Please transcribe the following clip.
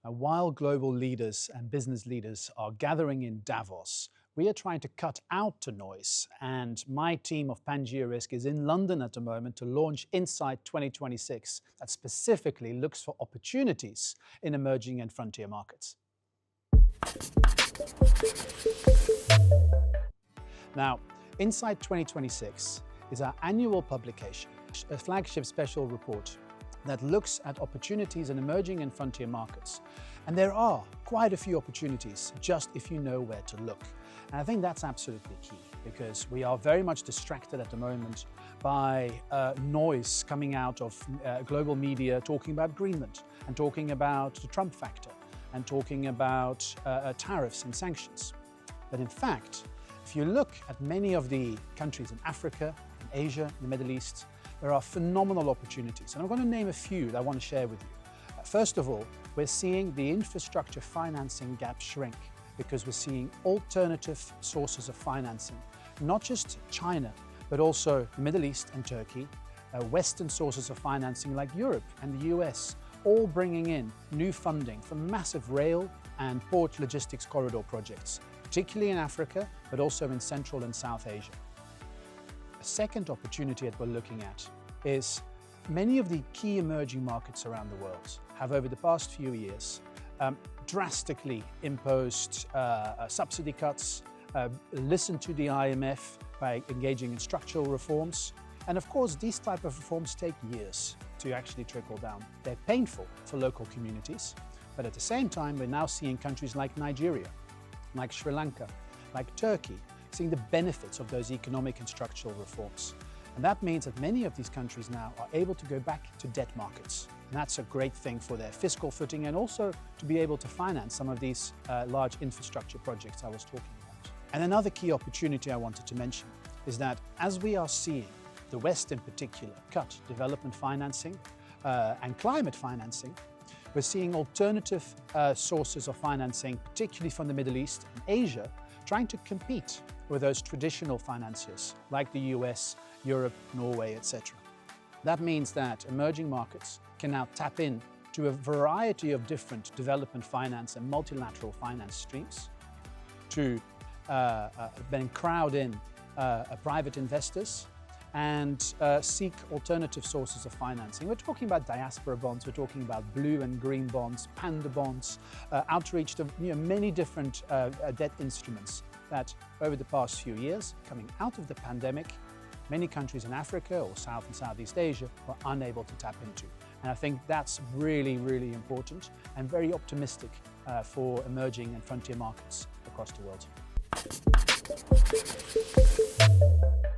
While global leaders and business leaders are gathering in Davos, we are trying to cut out the noise, and my team of Pangea Risk is in London at the moment to launch Insight 2026 that specifically looks for opportunities in emerging and frontier markets. Now, Insight 2026 is our annual publication, a flagship special report that looks at opportunities in emerging and frontier markets. And there are quite a few opportunities, just if you know where to look. And I think that's absolutely key, because we are very much distracted at the moment by noise coming out of global media talking about Greenland and talking about the Trump factor and talking about tariffs and sanctions. But in fact, if you look at many of the countries in Africa, in Asia, in the Middle East, there are phenomenal opportunities. And I'm going to name a few that I want to share with you. First of all, we're seeing the infrastructure financing gap shrink because we're seeing alternative sources of financing, not just China, but also the Middle East and Turkey, Western sources of financing like Europe and the US, all bringing in new funding for massive rail and port logistics corridor projects, particularly in Africa, but also in Central and South Asia. A second opportunity that we're looking at is many of the key emerging markets around the world have over the past few years drastically imposed subsidy cuts, listened to the IMF by engaging in structural reforms. And of course, these type of reforms take years to actually trickle down. They're painful for local communities, but at the same time, we're now seeing countries like Nigeria, like Sri Lanka, like Turkey, seeing the benefits of those economic and structural reforms. And that means that many of these countries now are able to go back to debt markets. And that's a great thing for their fiscal footing and also to be able to finance some of these large infrastructure projects I was talking about. And another key opportunity I wanted to mention is that as we are seeing the West in particular cut development financing and climate financing, we're seeing alternative sources of financing, particularly from the Middle East and Asia, trying to compete with those traditional financiers like the US, Europe, Norway, etc. That means that emerging markets can now tap in to a variety of different development finance and multilateral finance streams to then crowd in private investors and seek alternative sources of financing. We're talking about diaspora bonds, we're talking about blue and green bonds, panda bonds, outreach to many different debt instruments that over the past few years, coming out of the pandemic, many countries in Africa or South and Southeast Asia were unable to tap into. And I think that's really, really important and very optimistic for emerging and frontier markets across the world.